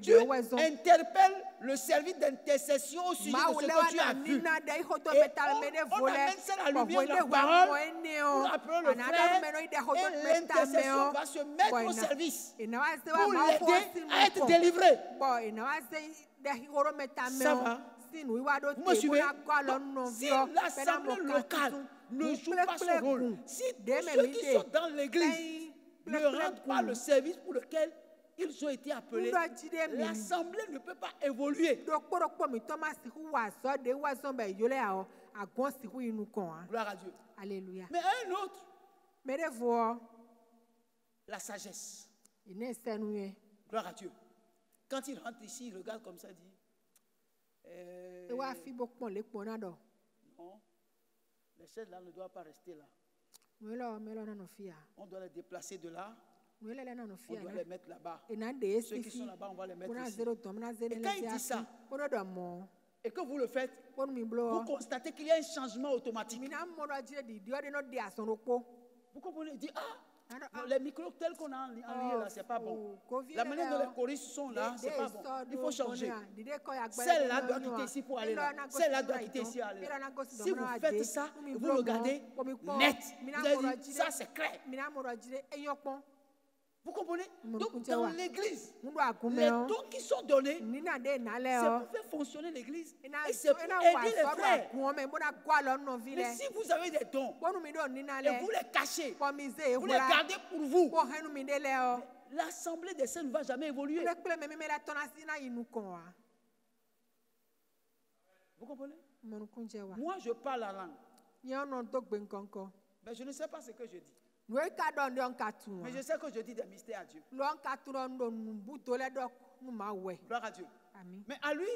Tu interpelles le service d'intercession au sujet de ce que tu as vu. Et on amène ça à la lumière de la parole pour appeler le frère et l'intercession va se mettre au service pour l'aider à être délivré. Ça va? Vous me suivez? Si l'assemblée locale ne joue pas son rôle, si tous ceux qui sont dans l'église ne rendent pas le service pour lequel ils ont été appelés, l'assemblée ne peut pas évoluer. Gloire à Dieu. Alléluia. Mais un autre, la sagesse. Gloire à Dieu. Quand il rentre ici, il regarde comme ça, il dit non, les chaises là ne doivent pas rester là. On doit les déplacer de là. On doit les mettre là-bas. Ceux qui sont là-bas, on va les mettre ici. Et quand il dit ça, et que vous le faites, vous constatez qu'il y a un changement automatique. Vous comprenez? Il dit, les micros tels qu'on a en ligne là, c'est pas bon. La manière dont les choristes sont là, c'est pas bon. Il faut changer. Celle-là doit quitter ici pour aller là. Celle-là doit quitter ici pour aller là. Si vous faites ça, vous regardez net. Vous allez dire, ça c'est clair. Vous comprenez? Donc dans l'église, les dons qui sont donnés, c'est pour faire fonctionner l'église. Et c'est pour aider les frères. Mais si vous avez des dons et vous les cachez, vous les gardez pour vous, l'assemblée des saints ne va jamais évoluer. Vous comprenez? Moi je parle la langue. Mais je ne sais pas ce que je dis. Mais je sais que je dis des mystères à Dieu. Gloire à Dieu. Mais à lui,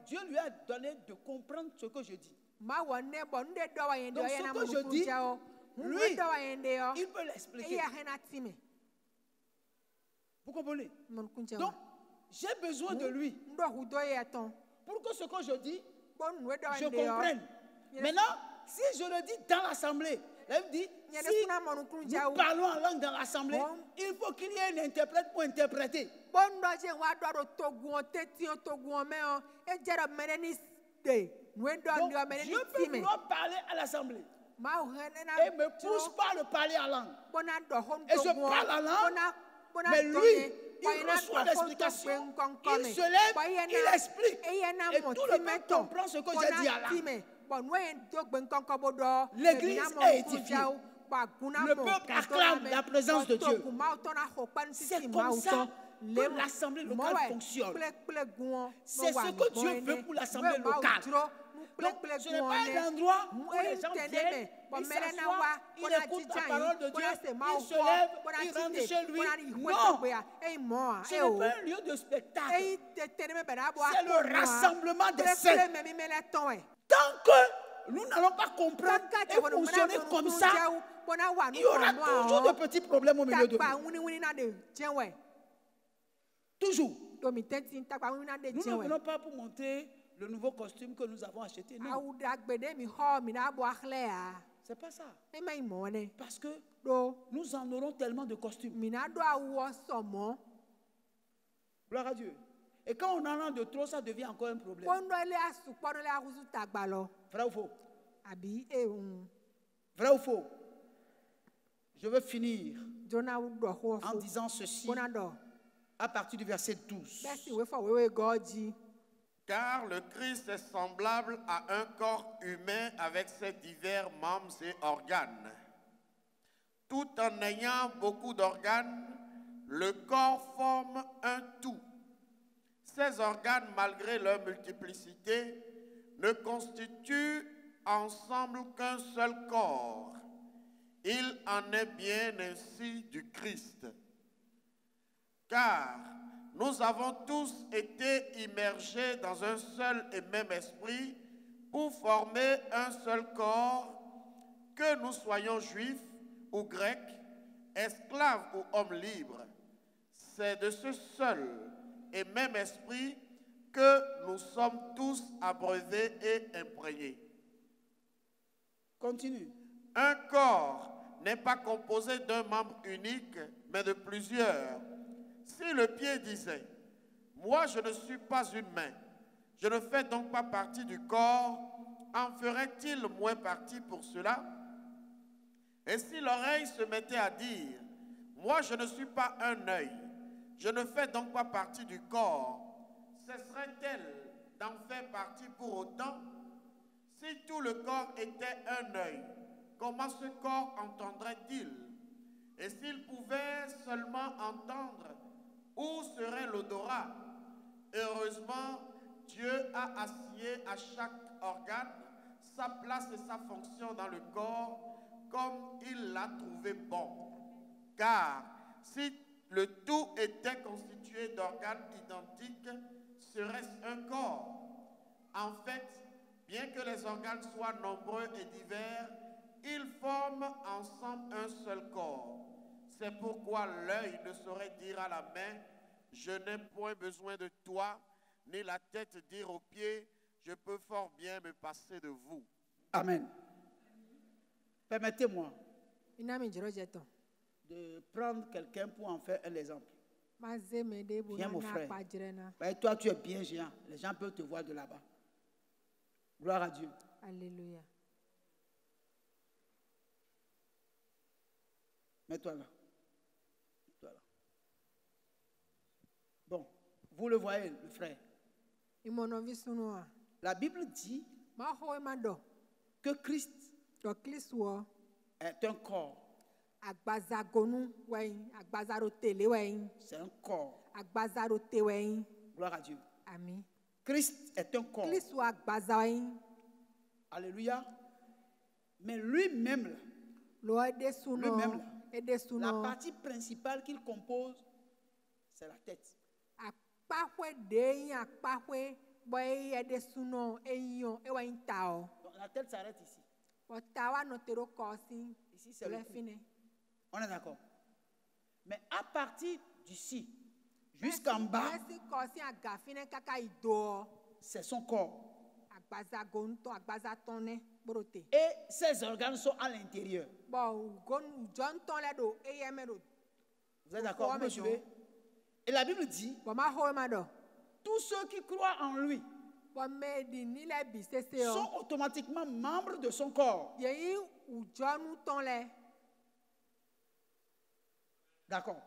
Dieu lui a donné de comprendre ce que je dis. Donc ce que je dis, lui, il peut l'expliquer. Vous comprenez? Donc, j'ai besoin de lui pour que ce que je dis, je comprenne. Maintenant, si je le dis dans l'assemblée, elle me dit, si nous parlons en langue dans l'assemblée, il faut qu'il y ait un interprète pour interpréter. Donc, Dieu peut vouloir parler à l'assemblée et me pousse pas à le parler en langue. Et je parle en langue, mais lui, il reçoit l'explication, il se lève, il explique. Et tout le monde comprend ce que j'ai dit à langue. L'église est édifiée. Le peuple acclame la présence de Dieu. C'est comme ça que l'assemblée locale fonctionne. C'est ce que Dieu veut pour l'assemblée locale. Donc, ce n'est pas un endroit où les gens viennent, ils s'assoient, ils écoutent la parole de Dieu, ils se lèvent, ils rentrent chez lui. Non, ce n'est pas un lieu de spectacle. C'est le rassemblement des saints. Tant que nous n'allons pas comprendre et fonctionner comme ça, il y aura toujours de petits problèmes au milieu de nous. Toujours. Nous ne venons pas pour montrer le nouveau costume que nous avons acheté. Non. C'est pas ça. Parce que nous en aurons tellement de costumes. Gloire à Dieu. Et quand on en a de trop, ça devient encore un problème. Vrai ou faux? Vrai ou faux? Je veux finir en disant ceci à partir du verset 12. Car le Christ est semblable à un corps humain avec ses divers membres et organes. Tout en ayant beaucoup d'organes, le corps forme un tout. Ces organes, malgré leur multiplicité, ne constituent ensemble qu'un seul corps. Il en est bien ainsi du Christ. Car nous avons tous été immergés dans un seul et même esprit pour former un seul corps, que nous soyons juifs ou grecs, esclaves ou hommes libres. c'est de ce seul et même esprit que nous sommes tous abreuvés et imprégnés. Continue. Un corps n'est pas composé d'un membre unique, mais de plusieurs. Si le pied disait, « Moi, je ne suis pas une main, je ne fais donc pas partie du corps », en ferait-il moins partie pour cela? Et si l'oreille se mettait à dire, « Moi, je ne suis pas un œil, je ne fais donc pas partie du corps », cesserait-elle d'en faire partie pour autant? Si tout le corps était un œil, comment ce corps entendrait-il? Et s'il pouvait seulement entendre, où serait l'odorat? Heureusement, Dieu a assigné à chaque organe sa place et sa fonction dans le corps comme il l'a trouvé bon. Car si le tout était constitué d'organes identiques, serait-ce un corps? En fait, bien que les organes soient nombreux et divers, ils forment ensemble un seul corps. C'est pourquoi l'œil ne saurait dire à la main, « Je n'ai point besoin de toi », ni la tête dire aux pieds, « Je peux fort bien me passer de vous. » Amen. Permettez-moi de prendre quelqu'un pour en faire un exemple. Viens mon frère. Et toi tu es bien géant. Les gens peuvent te voir de là-bas. Gloire à Dieu. Alléluia. Mets-toi là. Mets-toi là. Bon, vous le voyez, le frère. La Bible dit que Christ est un corps. C'est un corps. Gloire à Dieu. Amen. Christ est un corps. Alléluia. Mais lui-même, la partie principale qu'il compose, c'est la tête. Donc la tête s'arrête ici. Ici, c'est le cou. On est d'accord. Mais à partir d'ici, jusqu'en bas, c'est son corps. Et ses organes sont à l'intérieur. Vous êtes d'accord? Vous me suivez? Et la Bible dit, tous ceux qui croient en lui sont automatiquement membres de son corps. D'accord.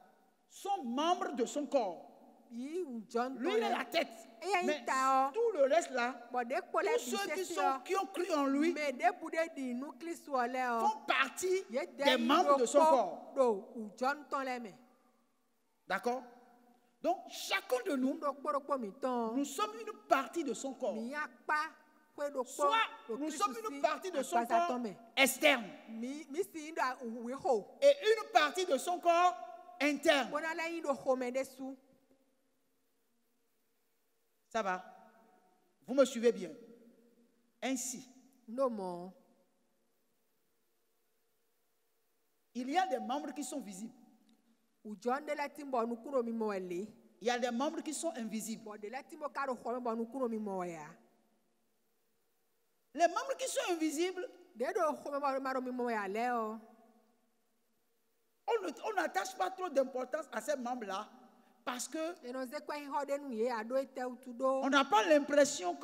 Sont membres de son corps. Lui, il est la tête. Mais tout le reste là, tous ceux qui ont cru en lui font partie des membres de son corps. D'accord? Donc, chacun de nous, nous sommes une partie de son corps. Soit nous sommes une partie de son corps externe et une partie de son corps interne. Ça va? Vous me suivez bien? Ainsi, il y a des membres qui sont visibles. Il y a des membres qui sont invisibles. Les membres qui sont invisibles, on n'attache pas trop d'importance à ces membres-là parce que on n'a pas l'impression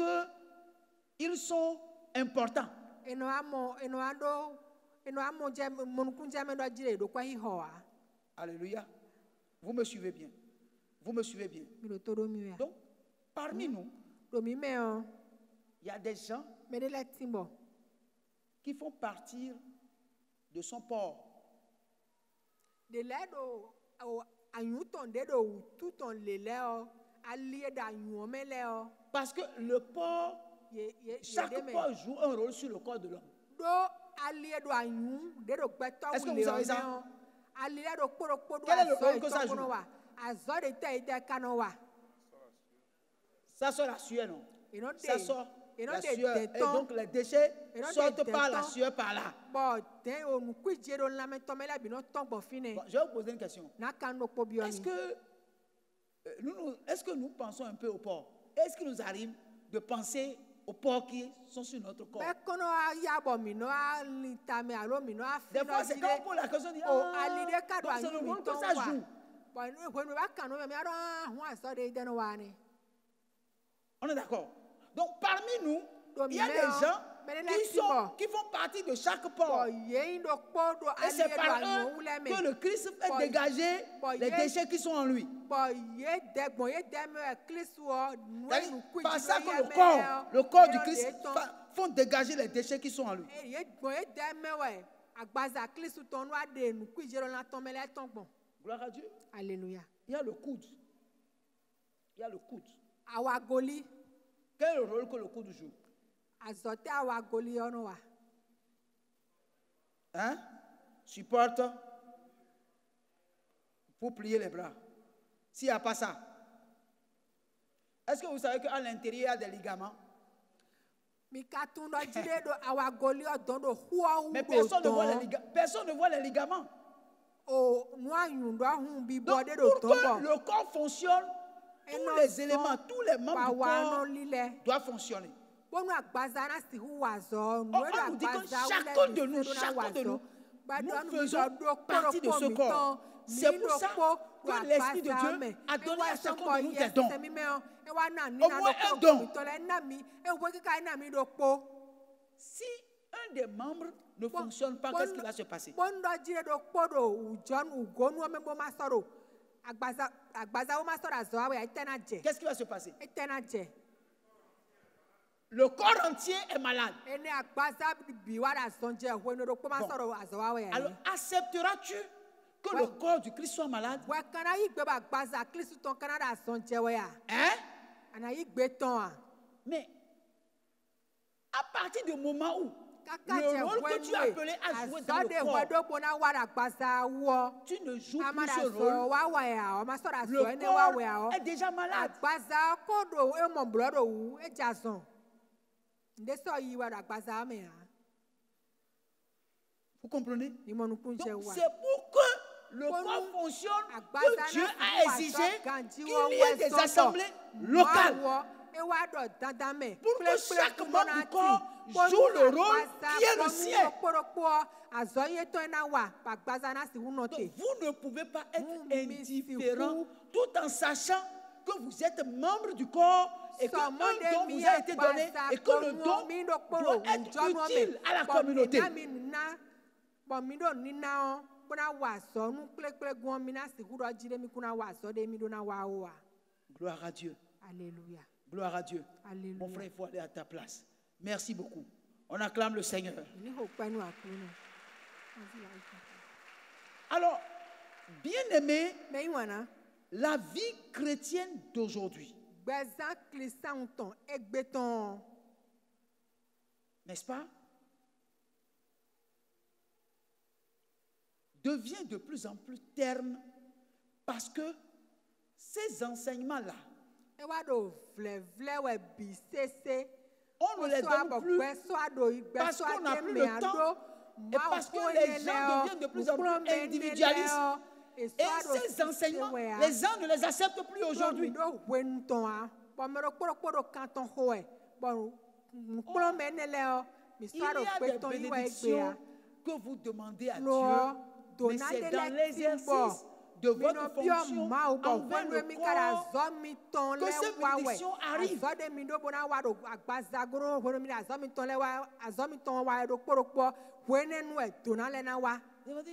qu'ils sont importants. Alléluia. Vous me suivez bien. Vous me suivez bien. Donc, parmi nous, il y a des gens qui font partir de son porc. Parce que le porc, chaque porc joue un rôle sur le corps de l'homme. Est-ce que vous savez ça? Quel est le rôle que ça joue? Ça sort la sueur, non? Ça sort la sueur. Et donc les déchets sortent par la sueur par là. Bon, je vais vous poser une question. Est-ce que est-ce que nous pensons un peu aux porcs? Est-ce qu'il nous arrive de penser aux porcs qui sont sur notre corps? Des fois, c'est quand on pose la question, on dit, c'est le monde que ça joue. On est d'accord. Donc, parmi nous, il y a des gens qui font partie de chaque porc. Et c'est par eux que le Christ fait dégager les déchets qui sont en lui. Par ça que le corps du Christ font dégager les déchets qui sont en lui. Gloire à Dieu. Alléluia. Il y a le coude. Il y a le coude. Quel est le rôle que le coude joue? Hein? Supporte pour plier les bras. S'il n'y a pas ça, est-ce que vous savez qu'à l'intérieur, il y a des ligaments? Mais personne ne voit les ligaments. Donc, pour que le corps fonctionne, tous les éléments, tous les membres du corps doivent fonctionner. On nous dit que chacun de nous, nous faisons partie de ce corps. C'est pour ça que l'Esprit de Dieu a donné à chacun de nous des dons. Au moins un don. Si un des membres ne fonctionne pas, qu'est-ce qui va se passer? Qu'est-ce qui va se passer? Le corps entier est malade. Bon. Alors, accepteras-tu que le corps du Christ soit malade? Hein? Mais à partir du moment où le rôle que tu as appelé à jouer dans le corps, tu ne joues plus ce rôle, le corps est déjà malade. Vous comprenez? Donc, c'est pour que le corps fonctionne que Dieu a exigé qu'il y ait des assemblées locales. Pour que chaque membre du corps joue le rôle qui est le sien. Donc, vous ne pouvez pas être indifférent tout en sachant que vous êtes membre du corps et qu'un don vous a été donné et que le don doit être utile à la communauté. Gloire à Dieu. Alléluia. Gloire à Dieu. Alléluia. Mon frère, il faut aller à ta place. Merci beaucoup. On acclame le Seigneur. Alors, bien-aimé, la vie chrétienne d'aujourd'hui, n'est-ce pas, devient de plus en plus terne parce que ces enseignements-là, on ne les donne plus parce qu'on n'a plus le temps et parce que les gens deviennent de plus en plus individualistes. Et ces enseignements, les gens ne les acceptent plus aujourd'hui. Il y a des bénédictions que vous demandez à Dieu, mais c'est dans l'exercice de votre fonction envers le corps que ces bénédictions arrivent. Il va dire,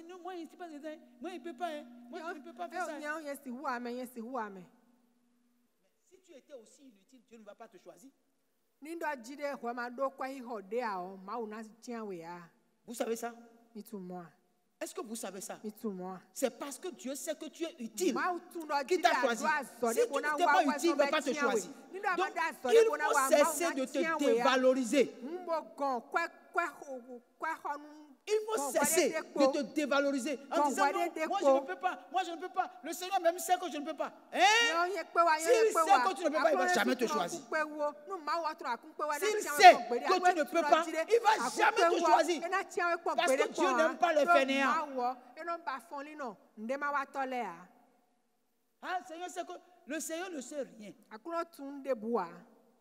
non, moi, il ne peut pas, moi, je ne peux pas faire ça. Si tu étais aussi inutile, Dieu ne va pas te choisir. Vous savez ça? Est-ce que vous savez ça? C'est parce que Dieu sait que tu es utile qu'il t'a choisi. Si tu n'étais pas utile, il ne va pas te choisir. Donc, il faut cesser de te dévaloriser. Il faut cesser de te dévaloriser en disant non, moi je ne peux pas, moi je ne peux pas. Le Seigneur même sait que je ne peux pas. S'il sait que tu ne peux pas, il ne va jamais te choisir. S'il sait que tu ne peux pas, il ne va jamais te choisir. Parce que Dieu n'aime pas les fainéants. Ah, le Seigneur sait que Le Seigneur ne sait rien.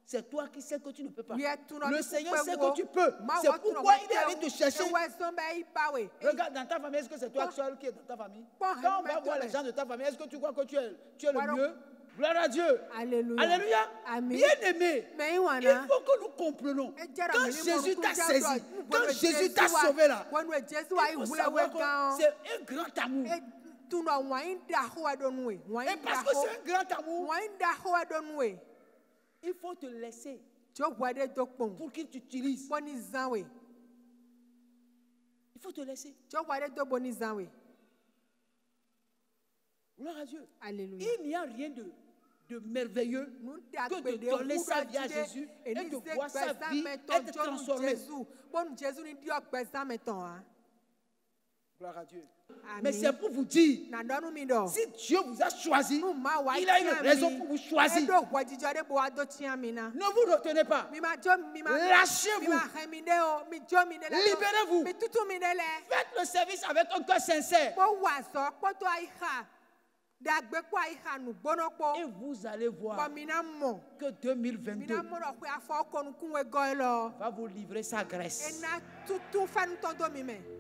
C'est toi qui sais que tu ne peux pas. Le Seigneur sait que tu peux. C'est pourquoi il est allé te chercher. Regarde dans ta famille, est-ce que c'est toi seul qui est dans ta famille? Quand on va voir les gens de ta famille, est-ce que tu crois que tu es le mieux? Gloire à Dieu. Alléluia. Alléluia. Bien-aimé, il faut que nous comprenions. Quand Jésus t'a saisi, quand Jésus t'a sauvé là, il faut savoir que c'est un grand amour. Et parce que c'est un grand amour, il faut te laisser pour qu'il t'utilise. Il faut te laisser. Gloire à Dieu. Alléluia. Il n'y a rien de merveilleux que de donner sa vie à Jésus et de voir sa vie être transformée. Gloire à Dieu. Amen. Mais c'est pour vous dire, si Dieu vous a choisi, il a une raison pour vous choisir. Ne vous retenez pas. Lâchez-vous. Libérez-vous. Faites le service avec un cœur sincère. Et vous allez voir que 2022 va vous livrer sa grâce.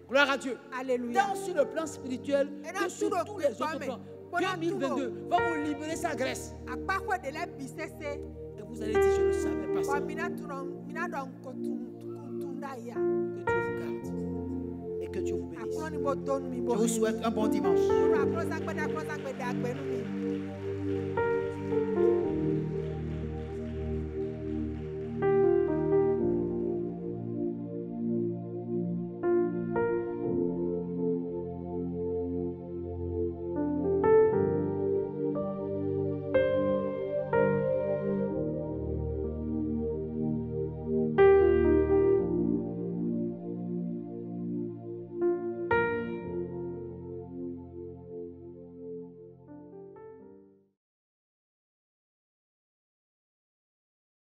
Gloire à Dieu. Alléluia. Tant sur le plan spirituel que sur tous les autres plans. 2022 va vous libérer sa grâce. Et vous allez dire, je ne savais pas ça. Que Dieu vous garde. Et que Dieu vous bénisse. Je vous souhaite un bon dimanche.